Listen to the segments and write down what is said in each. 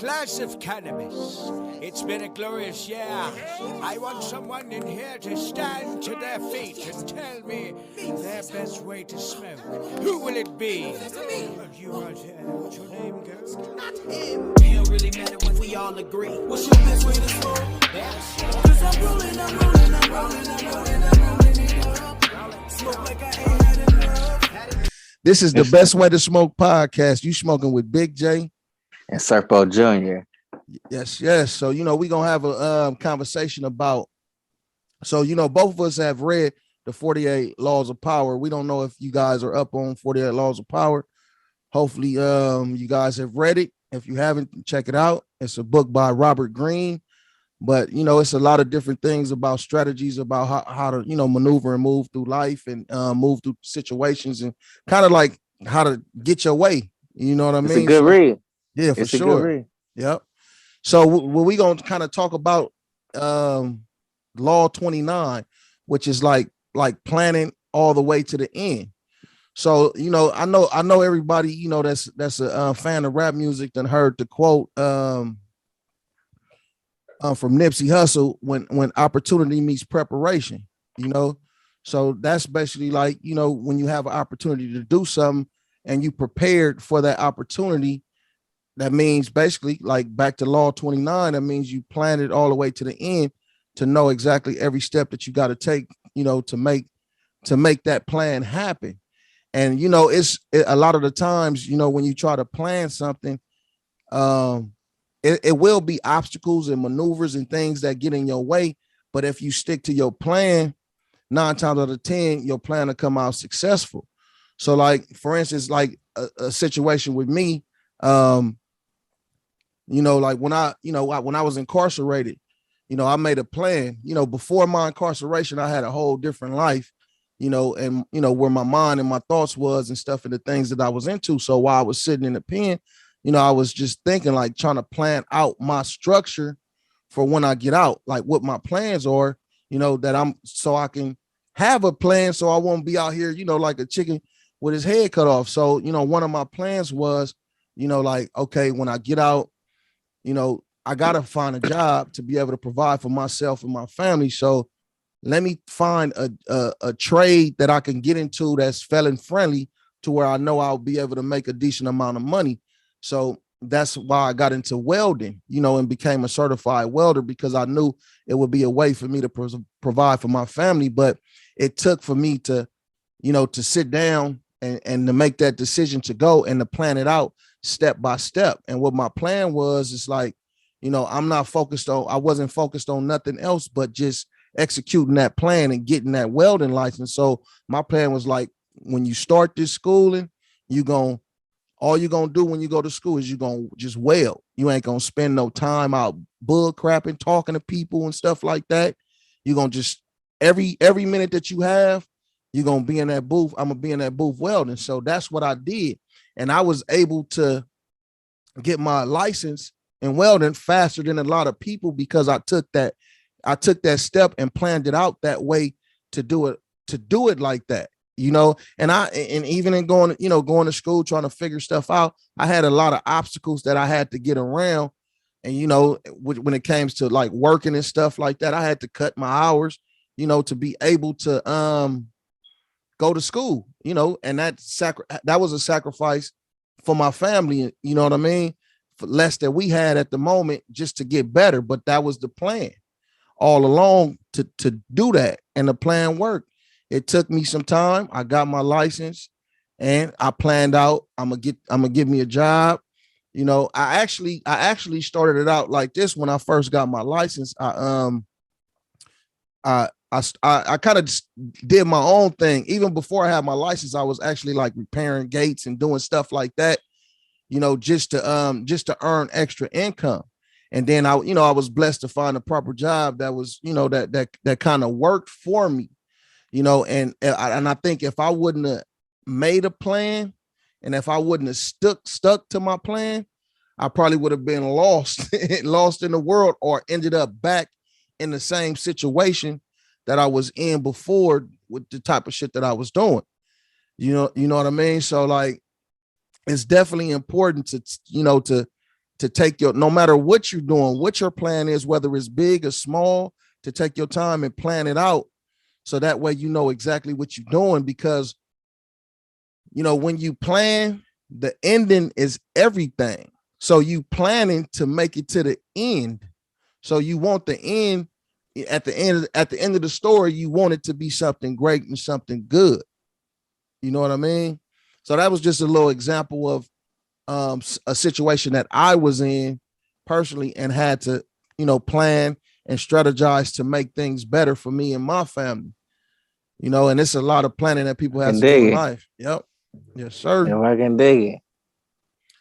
glass of cannabis. It's been a glorious year. I want someone in here to stand to their feet and tell me their best way to smoke. Who will it be? You right here. What's your name, girl? Not him. It don't really matter when we all agree. What's your best way to smoke? Cause I'm rolling it up. Smoke like I ain't had enough. This is the Best Way to Smoke podcast. You smoking with Big J and Serpo Jr. Yes. So, we're going to have a conversation about, both of us have read the 48 Laws of Power. We don't know if you guys are up on 48 Laws of Power. Hopefully, you guys have read it. If you haven't, check it out. It's a book by Robert Greene, but, it's a lot of different things about strategies about how to, maneuver and move through life and move through situations and kind of like how to get your way. You know what I mean? It's a good read. Yeah, for sure. Yep. So we're going to kind of talk about Law 29, which is like planning all the way to the end. So, I know everybody, that's a fan of rap music and heard the quote from Nipsey Hussle when opportunity meets preparation, So that's basically like, when you have an opportunity to do something and you prepared for that opportunity, that means basically like back to Law 29, that means you planned it all the way to the end to know exactly every step that you got to take, to make that plan happen. And, it's a lot of the times, when you try to plan something, it will be obstacles and maneuvers and things that get in your way. But if you stick to your plan, 9 times out of 10, your plan will come out successful. So like, for instance, like a situation with me, like when I was incarcerated, I made a plan, before my incarceration, I had a whole different life, and, where my mind and my thoughts was and stuff and the things that I was into. So while I was sitting in the pen, I was just thinking, like trying to plan out my structure for when I get out, like what my plans are, so I can have a plan so I won't be out here, like a chicken with his head cut off. So, one of my plans was, like, okay, when I get out, I got to find a job to be able to provide for myself and my family. So let me find a trade that I can get into that's felon friendly to where I know I'll be able to make a decent amount of money. So that's why I got into welding, and became a certified welder, because I knew it would be a way for me to provide for my family. But it took for me to, to sit down and to make that decision to go and to plan it out step by step. And what my plan was, is like, I wasn't focused on nothing else but just executing that plan and getting that welding license. So my plan was like, when you start this schooling, all you're going to do when you go to school is you're going to just weld. You ain't going to spend no time out bull crapping, talking to people and stuff like that. You're going to just, every minute that you have, you're going to be in that booth. I'm going to be in that booth welding. So that's what I did. And I was able to get my license in welding faster than a lot of people, because I took that step and planned it out that way to do it like that, and even in going to school, trying to figure stuff out, I had a lot of obstacles that I had to get around. And, when it came to like working and stuff like that, I had to cut my hours, to be able to go to school, and that was a sacrifice for my family, you know what I mean? For less that we had at the moment just to get better. But that was the plan all along to do that. And the plan worked. It took me some time. I got my license and I planned out, I'm gonna give me a job. I actually started it out like this. When I first got my license, I kind of did my own thing. Even before I had my license, I was actually like repairing gates and doing stuff like that, just to earn extra income. And then I was blessed to find a proper job that was, that kind of worked for me, and I think if I wouldn't have made a plan, and if I wouldn't have stuck to my plan, I probably would have been lost in the world, or ended up back in the same situation that I was in before with the type of shit that I was doing. You know what I mean? So like, it's definitely important to to take your, no matter what you're doing, what your plan is, whether it's big or small, to take your time and plan it out. So that way, you know exactly what you're doing, because, you know, when you plan, the ending is everything. So you planning to make it to the end. So you want the end at the end of the story, you want it to be something great and something good. You know what I mean? So that was just a little example of a situation that I was in personally and had to, you know, plan and strategize to make things better for me and my family. You know, and it's a lot of planning that people have to do in life. Yep. Yes, sir. If I can dig it.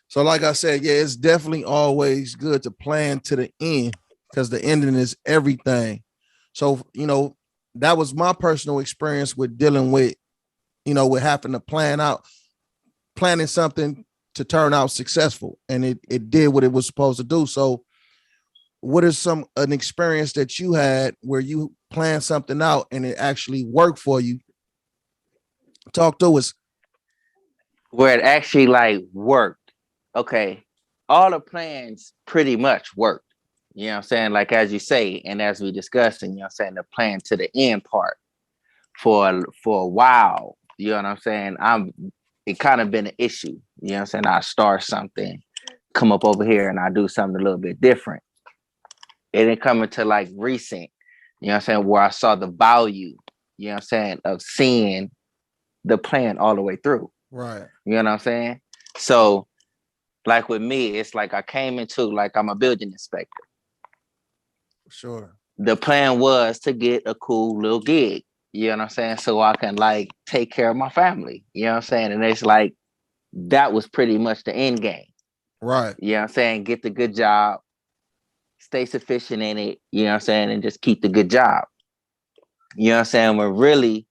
So like I said, yeah, it's definitely always good to plan to the end, because the ending is everything. So, you know, that was my personal experience with dealing with, you know, with having to planning something to turn out successful. And it did what it was supposed to do. So what is an experience that you had where you planned something out and it actually worked for you? Talk to us. Where it actually like worked. Okay. All the plans pretty much worked. You know what I'm saying? Like as you say, and as we discussed, and you know what I'm saying, the plan to the end part for a while. You know what I'm saying? It kind of been an issue. You know what I'm saying? I start something, come up over here, and I do something a little bit different. It didn't come into like recent, you know what I'm saying, where I saw the value, you know what I'm saying, of seeing the plan all the way through. Right. You know what I'm saying? So like with me, it's like I came into, like, I'm a building inspector. Sure. The plan was to get a cool little gig, you know what I'm saying? So I can like take care of my family, you know what I'm saying? And it's like, that was pretty much the end game. Right. You know what I'm saying? Get the good job, stay sufficient in it, you know what I'm saying? And just keep the good job. You know what I'm saying? We're really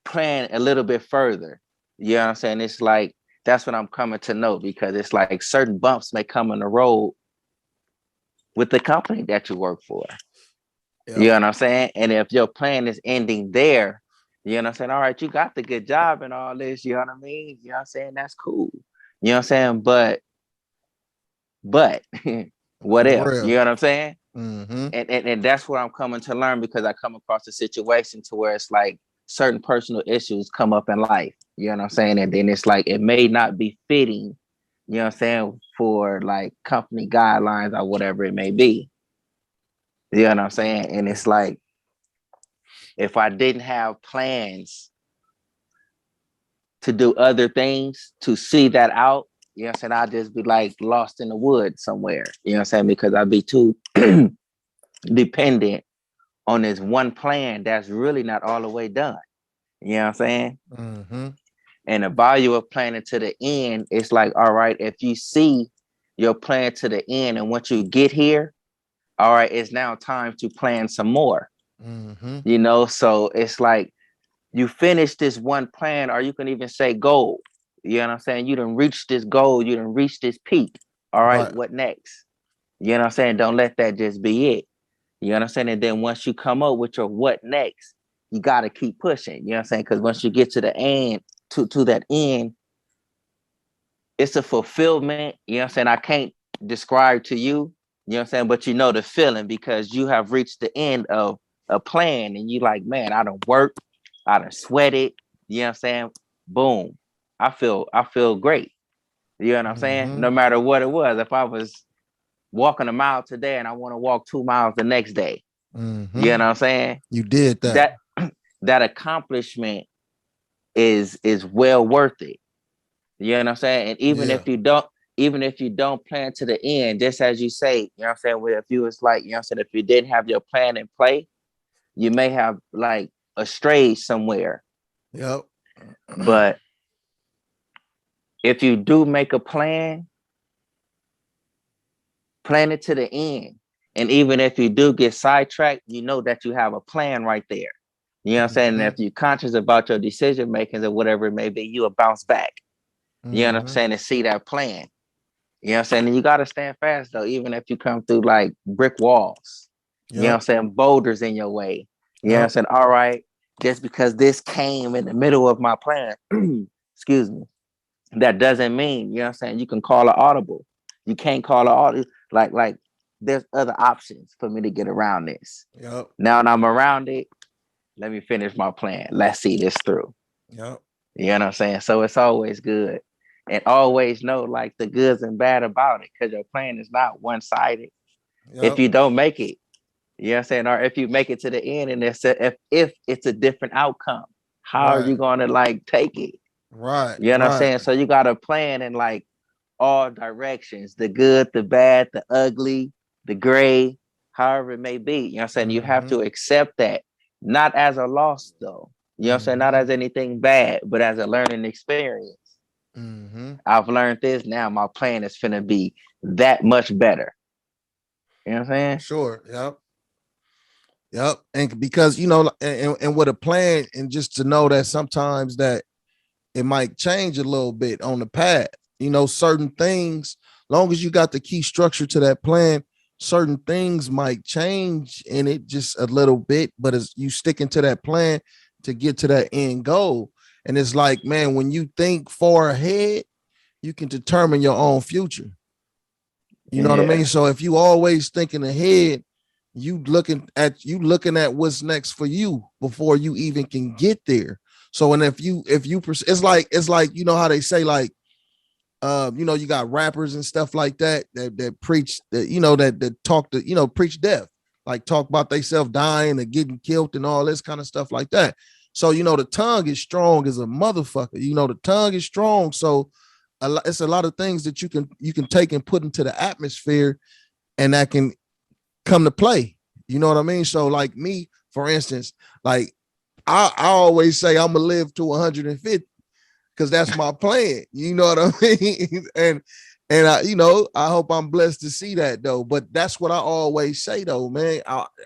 plan a little bit further. You know what I'm saying? It's like, that's what I'm coming to know, because it's like certain bumps may come in the road with the company that you work for. Yep. You know what I'm saying? And if your plan is ending there, you know what I'm saying? All right, you got the good job and all this, you know what I mean? You know what I'm saying? That's cool. You know what I'm saying? But what else? You know what I'm saying? Mm-hmm. And that's what I'm coming to learn, because I come across a situation to where it's like certain personal issues come up in life. You know what I'm saying? And then it's like, it may not be fitting, you know what I'm saying, for like company guidelines or whatever it may be. You know what I'm saying? And it's like, if I didn't have plans to do other things to see that out, you know what I'm saying, I'd just be like lost in the woods somewhere, you know what I'm saying? Because I'd be too dependent on this one plan that's really not all the way done. You know what I'm saying? Mm-hmm. And the value of planning to the end, it's like, all right, if you see your plan to the end, and once you get here, all right, it's now time to plan some more. Mm-hmm. You know, so it's like you finish this one plan, or you can even say goal. You know what I'm saying? You done reach this goal, you done reach this peak. All right, what next? You know what I'm saying? Don't let that just be it. You know what I'm saying? And then once you come up with your what next, you got to keep pushing. You know what I'm saying? Because once you get to the end, to that end, it's a fulfillment. You know what I'm saying? I can't describe to you, you know what I'm saying? But you know the feeling, because you have reached the end of a plan, and you like, man, I done worked, I done sweated, you know what I'm saying? Boom. I feel great. You know what I'm saying? No matter what it was. If I was walking a mile today and I want to walk 2 miles the next day, you know what I'm saying? You did that. That accomplishment is well worth it. You know what I'm saying? And even if you don't plan to the end, just as you say, you know what I'm saying? Well, if you was like, you know what I'm saying, if you didn't have your plan in play, you may have like strayed somewhere. Yep. But if you do make a plan, plan it to the end. And even if you do get sidetracked, you know that you have a plan right there. You know what I'm saying? And if you're conscious about your decision making or whatever it may be, you will bounce back. You know what I'm saying? And see that plan. You know what I'm saying? And you got to stand fast, though, even if you come through like brick walls. You know what I'm saying? Boulders in your way. You know what I'm saying? All right, just because this came in the middle of my plan, excuse me, that doesn't mean, you know what I'm saying, you can call an audible. You can't call it all this. Like there's other options for me to get around this. Yep. Now that I'm around it, let me finish my plan. Let's see this through. Yep. You know what I'm saying? So it's always good. And always know like the goods and bad about it, because your plan is not one-sided. Yep. If you don't make it, you know what I'm saying, or if you make it to the end and if it's a different outcome, how are you gonna like take it? Right. You know what I'm saying? So you got to plan in like all directions, the good, the bad, the ugly, the gray, however it may be. You know what I'm saying? You have to accept that, not as a loss though. You know what I'm saying? Not as anything bad, but as a learning experience. I've learned this. Now my plan is finna be that much better. You know what I'm saying? Sure. Yep. Yep. And because, you know, and with a plan, and just to know that sometimes that it might change a little bit on the path, you know, certain things, long as you got the key structure to that plan, certain things might change in it just a little bit, but as you sticking to that plan to get to that end goal. And it's like, man, when you think far ahead, you can determine your own future. You know what I mean? So if you always thinking ahead, you looking at what's next for you before you even can get there. So, and if you it's like, you know how they say like, you know, you got rappers and stuff like that preach that, you know, that talk to, you know, preach death, like talk about themselves dying and getting killed and all this kind of stuff like that. So, you know, the tongue is strong as a motherfucker. You know, the tongue is strong. So it's a lot of things that you can take and put into the atmosphere, and that can come to play. You know what I mean? So like me, for instance, like I always say I'm gonna live to 150 because that's my plan. You know what I mean? and I, you know, I hope I'm blessed to see that though. But that's what I always say though, man.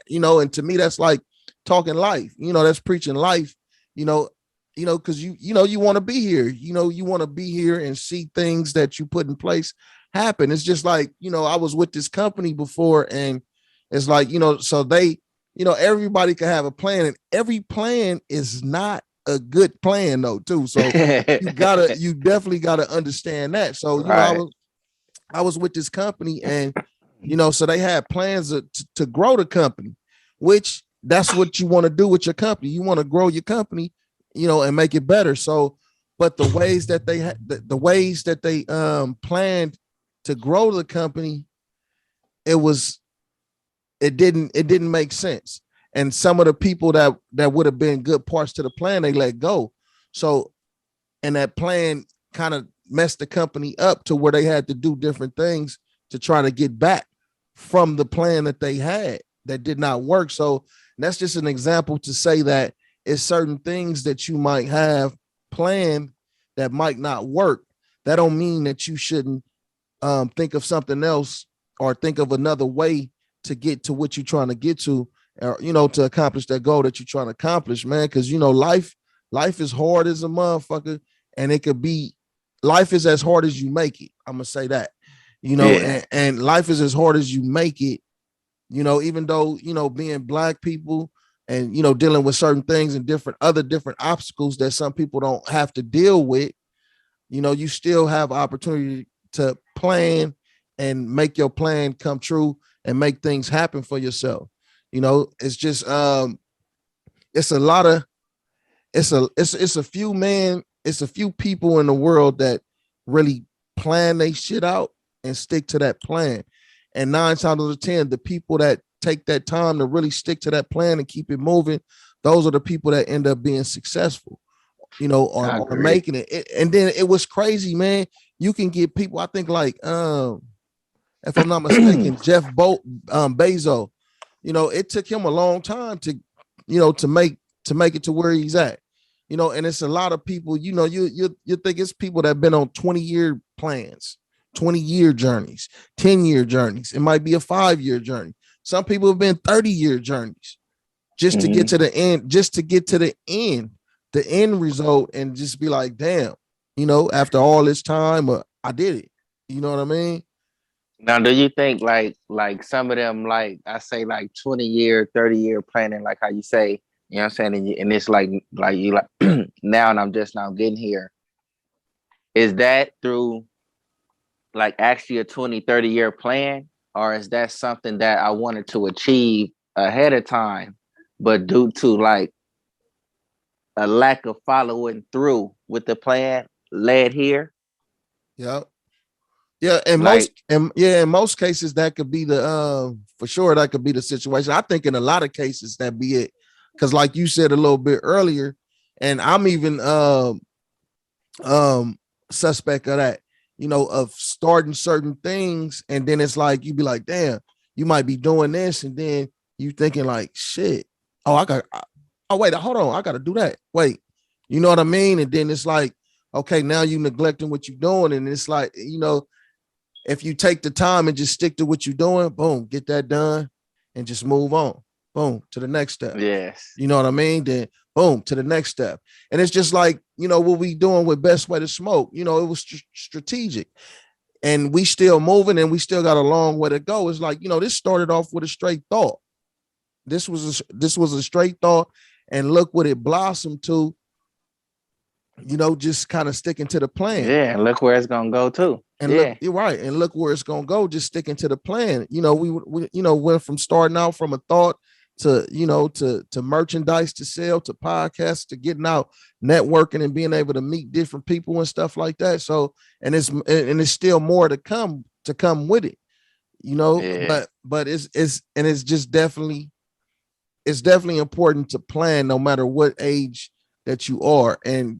You know, and to me, that's like talking life. You know, that's preaching life. You know, because you know, you want to be here. You know, you want to be here and see things that you put in place happen. It's just like, you know, I was with this company before, and it's like, you know, so they, you know, everybody can have a plan, and every plan is not a good plan though, too. So you definitely gotta understand that. So, you know, I was with this company, and, you know, so they had plans to grow the company, which that's what you want to do with your company. You want to grow your company, you know, and make it better. So, but the ways that they planned to grow the company, it didn't make sense. And some of the people that would have been good parts to the plan, they let go. So, and that plan kind of messed the company up to where they had to do different things to try to get back from the plan that they had that did not work. So that's just an example to say that it's certain things that you might have planned that might not work. That don't mean that you shouldn't think of something else or think of another way to get to what you're trying to get to, or, you know, to accomplish that goal that you're trying to accomplish, man. Because, you know, life is hard as a motherfucker, and it could be, life is as hard as you make it. I'm gonna say that, you know, and life is as hard as you make it, you know, even though, you know, being Black people and, you know, dealing with certain things and different obstacles that some people don't have to deal with, you know, you still have opportunity to plan and make your plan come true and make things happen for yourself. You know, it's just it's a lot of it's a few people in the world that really plan they shit out and stick to that plan. And 9 times out of 10, the people that take that time to really stick to that plan and keep it moving, those are the people that end up being successful, you know, or making it. And then it was crazy, man. You can get people, I think like if I'm not mistaken, Jeff Bezos, you know, it took him a long time to, you know, to make it to where he's at, you know. And it's a lot of people, you know, you think it's people that have been on 20-year plans, 20-year journeys, 10-year journeys. It might be a 5-year journey. Some people have been 30-year journeys just to get to the end, the end result, and just be like, damn, you know, after all this time, I did it. You know what I mean? Now, do you think like some of them, like I say, like 20-year, 30-year planning, like how you say, you know what I'm saying, and it's like you like now, and I'm just now getting here. Is that through like actually a 20, 30-year plan, or is that something that I wanted to achieve ahead of time, but due to like a lack of following through with the plan led here? Yeah. Yeah, Like, in most cases that could be the for sure that could be the situation. I think in a lot of cases that be it. Cause like you said a little bit earlier, and I'm even suspect of that, of starting certain things, and then it's like you be like, damn, you might be doing this, and then you thinking like, shit, oh wait, hold on, I gotta do that. Wait, you know what I mean? And then it's like, okay, now you neglecting what you're doing, and it's like, if you take the time and just stick to what you're doing, boom, get that done and just move on. Boom, to the next step. yes. You know what I mean? Then boom, to the next step. And it's just like, what we doing with Best Way to Smoke, it was strategic. And we still moving and we still got a long way to go. It's like, this started off with a straight thought. This was a straight thought, and look what it blossomed to, just kind of sticking to the plan. Yeah, and look where it's gonna go too. And look, you're right. And look where it's gonna go, just sticking to the plan. We went from starting out from a thought to, to merchandise to sell to podcasts to getting out, networking and being able to meet different people and stuff like that. So, and it's still more to come with it, Yeah. but it's just definitely important to plan no matter what age that you are. And,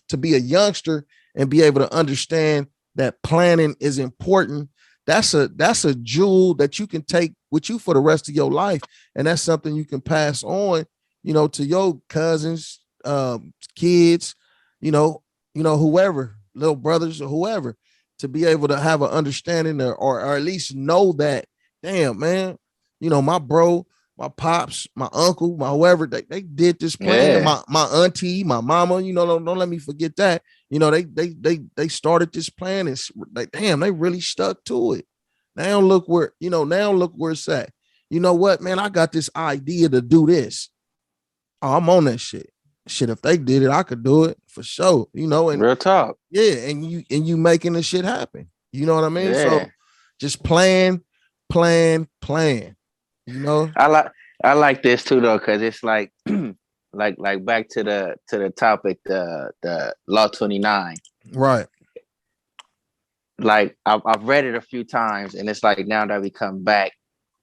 to be a youngster and be able to understand that planning is important. That's a jewel that you can take with you for the rest of your life. And that's something you can pass on, to your cousins, kids, whoever, little brothers or whoever, to be able to have an understanding or at least know that, damn, man, my bro, my pops, my uncle, my whoever, they did this plan. Yeah. My auntie, my mama, don't let me forget that. They started this plan and damn, they really stuck to it. Now look where it's at. You know what, man? I got this idea to do this. Oh, I'm on that shit. Shit, if they did it, I could do it for sure. And Real talk. yeah, and you making the shit happen. You know what I mean? Yeah. So just plan. I like this too though, because it's like like back to the topic, the Law 29. Right. Like I've read it a few times, and it's like now that we come back,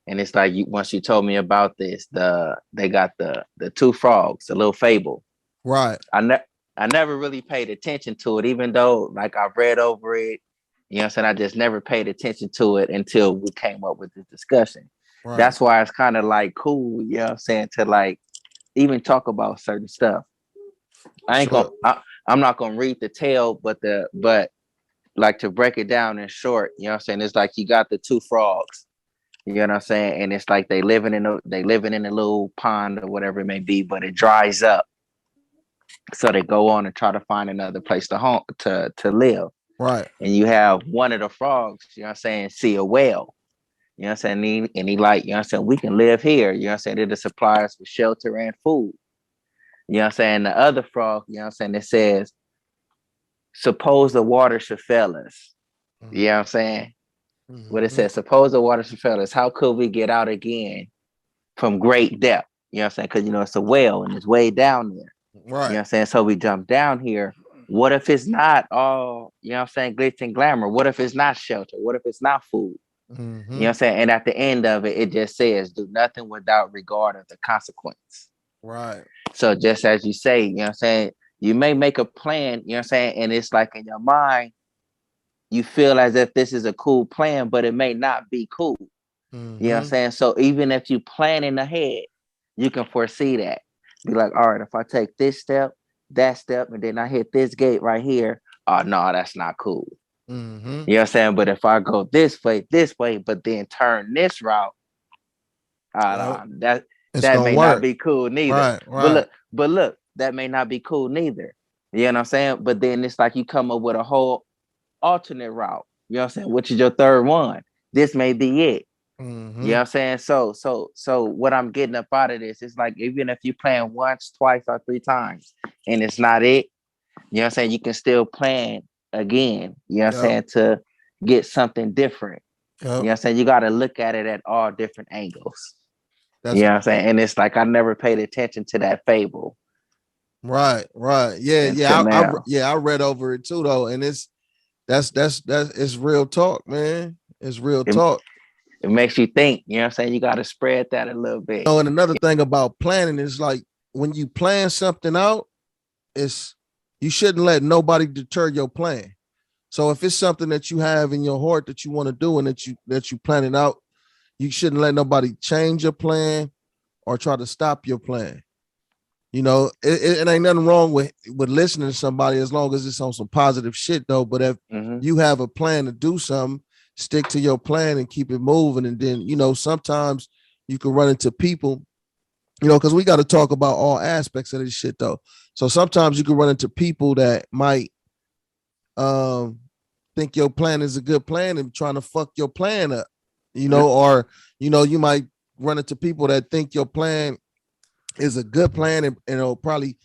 and it's like once you told me about this, they got the two frogs, the little fable. Right. I never really paid attention to it, even though like I've read over it. You know what I'm saying? I just never paid attention to it until we came up with this discussion. Right. That's why it's kind of like cool, you know what I'm saying, to like even talk about certain stuff. I'm not gonna read the tale, but like to break it down in short, you know what I'm saying? It's like you got the two frogs, you know what I'm saying? And it's like they living in a little pond or whatever it may be, but it dries up. So they go on and try to find another place to live. Right. And you have one of the frogs, you know what I'm saying, see a whale. You know what I'm saying? And he like, you know what I'm saying, we can live here. You know what I'm saying? It'll supply us with shelter and food. You know what I'm saying? The other frog, you know what I'm saying, it says, suppose the water should fail us. Mm-hmm. You know what I'm saying? Mm-hmm. What it says, suppose the water should fail us. How could we get out again from great depth? You know what I'm saying? Because, it's a whale and it's way down there. Right. You know what I'm saying? So we jump down here. What if it's not all, you know what I'm saying, glitz and glamour? What if it's not shelter? What if it's not food? Mm-hmm. You know what I'm saying? And at the end of it, it just says, do nothing without regard of the consequence. Right. So just as you say, you know what I'm saying, you may make a plan, you know what I'm saying, and it's like in your mind, you feel as if this is a cool plan, but it may not be cool. Mm-hmm. You know what I'm saying? So even if you plan in ahead, you can foresee that. Be like, all right, if I take this step, that step, and then I hit this gate right here, oh no, that's not cool. Mm-hmm. You know what I'm saying? But if I go this way, but then turn this route, that may not be cool neither. Right. But look, that may not be cool neither. You know what I'm saying? But then it's like you come up with a whole alternate route. You know what I'm saying? Which is your third one. This may be it. Mm-hmm. You know what I'm saying? So what I'm getting up out of this is like, even if you plan once, twice, or three times and it's not it, you know what I'm saying, you can still plan again, you know what I'm saying, to get something different. Yep. You know what I'm saying? You got to look at it at all different angles. That's, you know what I'm saying? And it's like I never paid attention to that fable. Right. Yeah. I read over it too though, and it's real talk, man. It's real talk. It makes you think. You know what I'm saying? You got to spread that a little bit. And another thing about planning is like when you plan something out, you shouldn't let nobody deter your plan. So if it's something that you have in your heart that you want to do and that you plan it out, you shouldn't let nobody change your plan or try to stop your plan. You know, it ain't nothing wrong with listening to somebody as long as it's on some positive shit though. But if you have a plan to do something, stick to your plan and keep it moving. And then, you know, sometimes you can run into people, you know, because we got to talk about all aspects of this shit though. So sometimes you can run into people that might think your plan is a good plan and trying to fuck your plan up, you know, or, you know, you might run into people that think your plan is a good plan and it'll probably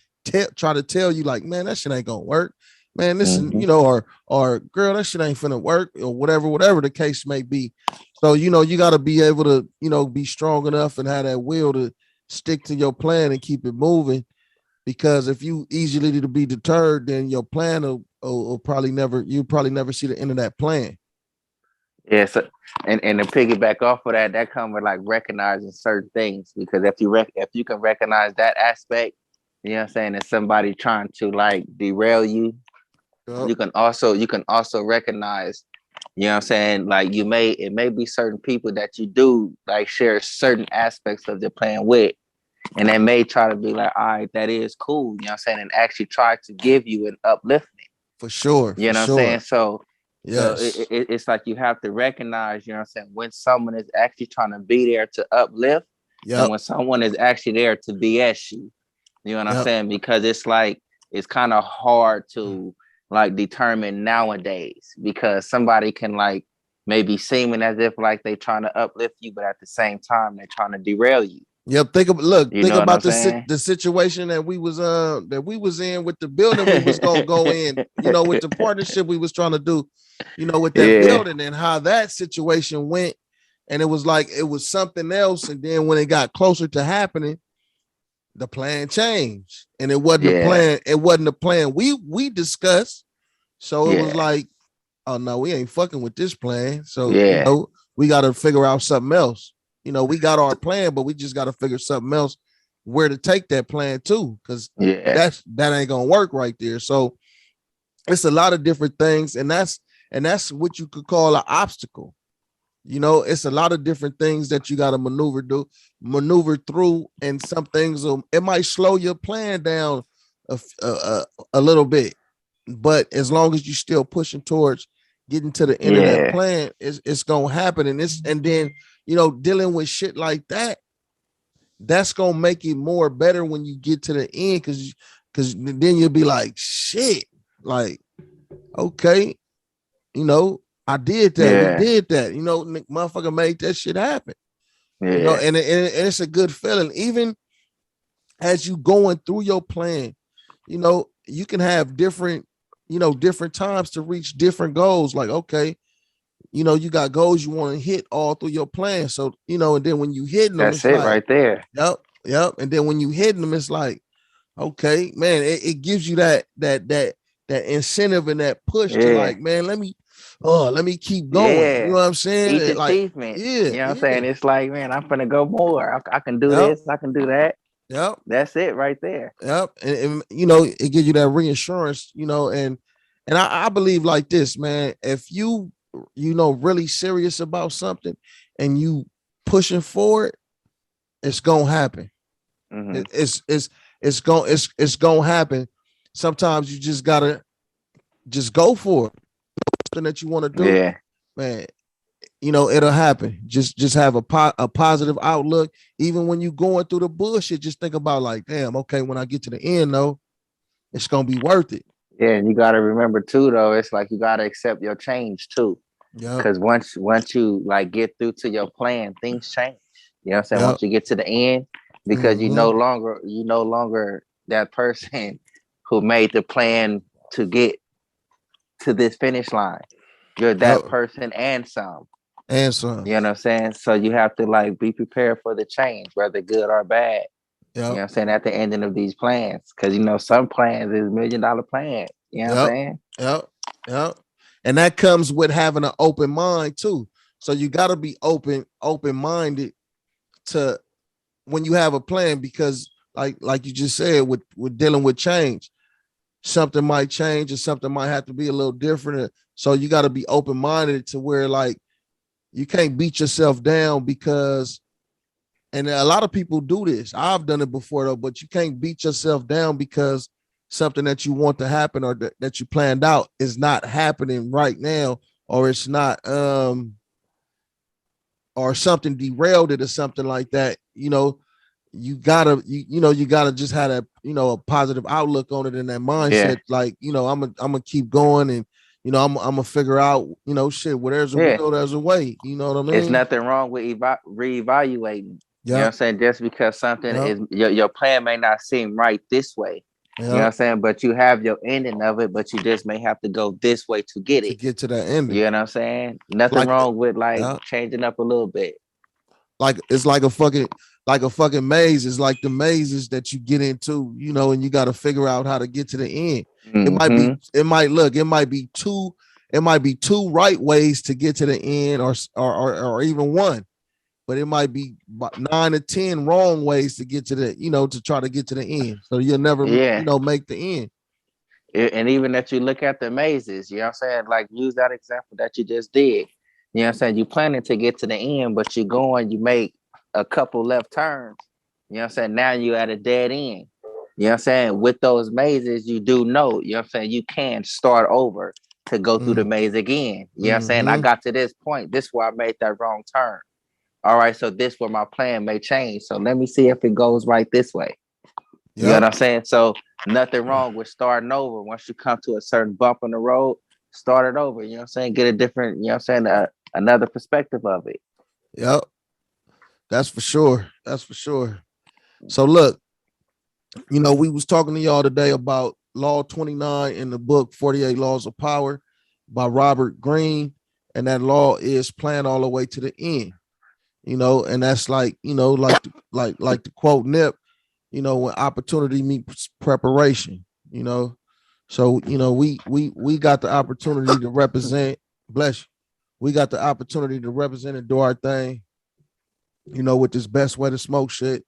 try to tell you like, man, that shit ain't gonna work, man. This is, you know, or girl, that shit ain't finna work, or whatever the case may be. So, you know, you got to be able to, you know, be strong enough and have that will to stick to your plan and keep it moving. Because if you easily to be deterred, then your plan will probably never see the end of that plan. Yeah, so, and to piggyback off of that comes with like recognizing certain things, because if you can recognize that aspect, you know what I'm saying, and somebody trying to like derail you, you can also recognize, you know what I'm saying, like it may be certain people that you do like share certain aspects of the plan with, and they may try to be like, all right, that is cool, you know what I'm saying, and actually try to give you an upliftment. For sure. You know what I'm saying? So yes. So it's like you have to recognize, you know what I'm saying, when someone is actually trying to be there to uplift, and when someone is actually there to BS you. You know what I'm saying? Because it's like it's kind of hard to like determine nowadays, because somebody can like maybe seeming as if like they trying to uplift you, but at the same time they're trying to derail you. Yep. Think about the situation that we was in with the building we was gonna go in, you know, with the partnership we was trying to do, you know, with that building, and how that situation went. And it was like it was something else. And then when it got closer to happening, the plan changed. And it wasn't the plan. It wasn't the plan we discussed. So it was like, oh no, we ain't fucking with this plan. So you know, we gotta figure out something else. You know, we got our plan, but we just got to figure something else where to take that plan to, because that ain't gonna work right there. So it's a lot of different things, and that's what you could call an obstacle. You know, it's a lot of different things that you got to maneuver through, and some things it might slow your plan down a little bit, but as long as you're still pushing towards getting to the end of that plan, it's gonna happen. And then, you know, dealing with shit like that's gonna make it more better when you get to the end, because then you'll be like, shit, like, okay, you know, I did that, we did that, you know, motherfucker made that shit happen. You know, and it's a good feeling. Even as you going through your plan, you know, you can have different times to reach different goals. Like, okay, you know, you got goals you want to hit all through your plan. So, you know, and then when you hitting them, that's it like, right there. Yep. And then when you hitting them, it's like, okay, man, it gives you that incentive and that push to like, man, let me keep going. You know what I'm saying? Each achievement. You know what I'm saying? It's like, man, I'm gonna go more. I can do this, I can do that. Yep. That's it right there. Yep. And you know, it gives you that reassurance, you know, and I believe like this, man, if you know, really serious about something and you pushing for it, it's gonna happen. It's gonna happen. Sometimes you just gotta just go for it. Something that you want to do, man, you know, it'll happen. Just have a positive outlook. Even when you going through the bullshit, just think about like, damn, okay, when I get to the end though, it's gonna be worth it. Yeah, and you gotta remember too, though, it's like you gotta accept your change too. Yeah. Because once you like get through to your plan, things change. You know what I'm saying? Once you get to the end, because you no longer that person who made the plan to get to this finish line. You're that person and some. And some. You know what I'm saying? So you have to like be prepared for the change, whether good or bad. You know what I'm saying? At the ending of these plans. Because you know, some plans is $1 million plans. You know what I'm saying? Yep. And that comes with having an open mind too. So you got to be open-minded to when you have a plan, because like you just said, with dealing with change, something might change and something might have to be a little different. So you got to be open-minded to where like you can't beat yourself down because, and a lot of people do this. I've done it before though, but you can't beat yourself down because something that you want to happen or that you planned out is not happening right now, or it's not, or something derailed it or something like that. You know, you gotta just have a, a positive outlook on it and that mindset. Like, I'm gonna keep going, and I'm gonna figure out, shit, where there's a will, there's a way. You know what I mean? It's nothing wrong with reevaluating. You know what I'm saying? Just because something is your plan may not seem right this way. You know what I'm saying? But you have your ending of it, but you just may have to go this way to get it. To get to that ending. You know what I'm saying? Nothing wrong with changing up a little bit. Like it's like a fucking maze. It's like the mazes that you get into, and you got to figure out how to get to the end. It might be two right ways to get to the end, or even one, but it might be 9 to 10 wrong ways to get to the, to try to get to the end. So you'll never, make the end. And even that you look at the mazes, you know what I'm saying? Like use that example that you just did. You know what I'm saying? You planning to get to the end, but you make a couple left turns. You know what I'm saying? Now you at a dead end. You know what I'm saying? With those mazes, you do know, you know what I'm saying? You can start over to go through the maze again. You know what I'm saying? I got to this point. This is where I made that wrong turn. All right, so this where my plan may change. So let me see if it goes right this way. You know what I'm saying? So nothing wrong with starting over. Once you come to a certain bump in the road, start it over. You know what I'm saying? Get a different, you know what I'm saying, another perspective of it. Yep. That's for sure. So look, we was talking to y'all today about Law 29 in the book 48 Laws of Power by Robert Greene. And that law is plan all the way to the end. And that's like, like the quote Nip, when opportunity meets preparation, So, we got the opportunity to represent, bless you. We got the opportunity to represent and do our thing, with this Best Way to Smoke shit.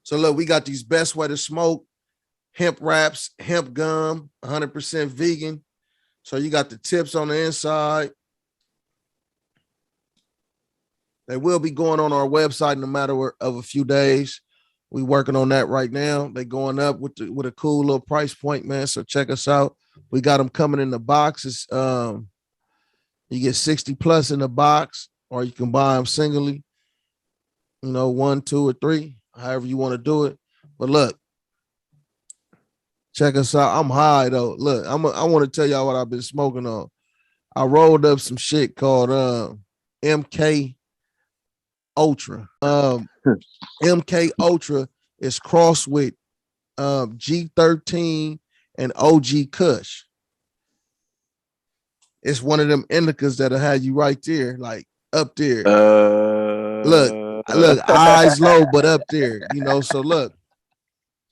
So look, we got these Best Way to Smoke hemp wraps, hemp gum, 100% vegan. So you got the tips on the inside. They will be going on our website in a matter of a few days. We working on that right now. They going up with a cool little price point, man. So check us out. We got them coming in the boxes. You get 60 plus in the box, or you can buy them singly. 1, 2, or 3, however you want to do it. But look, check us out. I'm high though. Look, I want to tell y'all what I've been smoking on. I rolled up some shit called MK Ultra. MK Ultra is crossed with G13 and OG Kush. It's one of them indicas that'll have you right there, like up there. Look, eyes low, but up there, So look,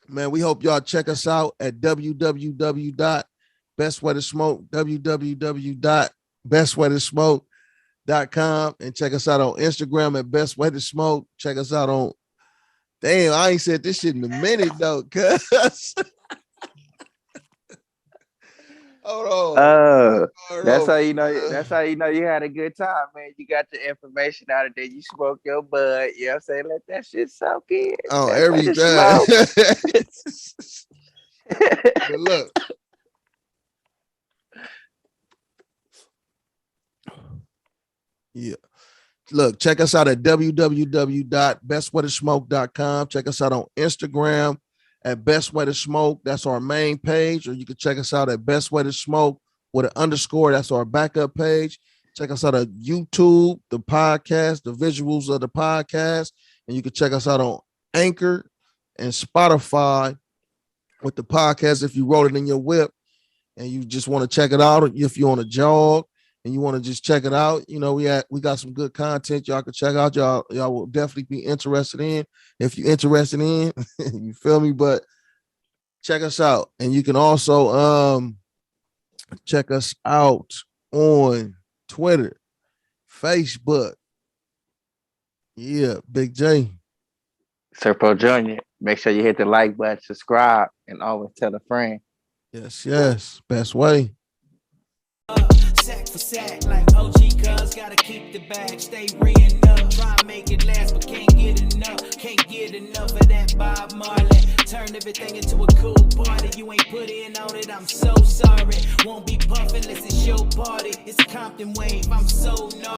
man, we hope y'all check us out at www.bestwaytosmoke, www.bestwaytosmoke.com, and check us out on Instagram at Best Way to Smoke. Check us out on, damn, I ain't said this shit in a minute though, cuz. Hold on. That's how you know. That's how you know you had a good time, man. You got the information out of there. You smoke your bud. You know what I'm saying? Let that shit soak in. Oh, every time. But look. Yeah. Look, check us out at www.bestwaytosmoke.com. Check us out on Instagram at Best Way to Smoke. That's our main page. Or you can check us out at Best Way to Smoke with an underscore. That's our backup page. Check us out on YouTube, the podcast, the visuals of the podcast. And you can check us out on Anchor and Spotify with the podcast if you roll it in your whip and you just want to check it out. If you're on a jog, and you want to just check it out, you know, we got some good content y'all can check out. Y'all will definitely be interested in. If you're interested in, you feel me? But check us out. And you can also check us out on Twitter, Facebook. Yeah, Big J. Serpo Jr. Make sure you hit the like button, subscribe, and always tell a friend. Yes. Best way. Sack for sack, like OG cuz gotta keep the bag, stay reeing up. Try and make it last, but can't get enough of that Bob Marley. Turn everything into a cool party. You ain't put in on it, I'm so sorry. Won't be puffing unless it's your party. It's a Compton wave, I'm so gnarly.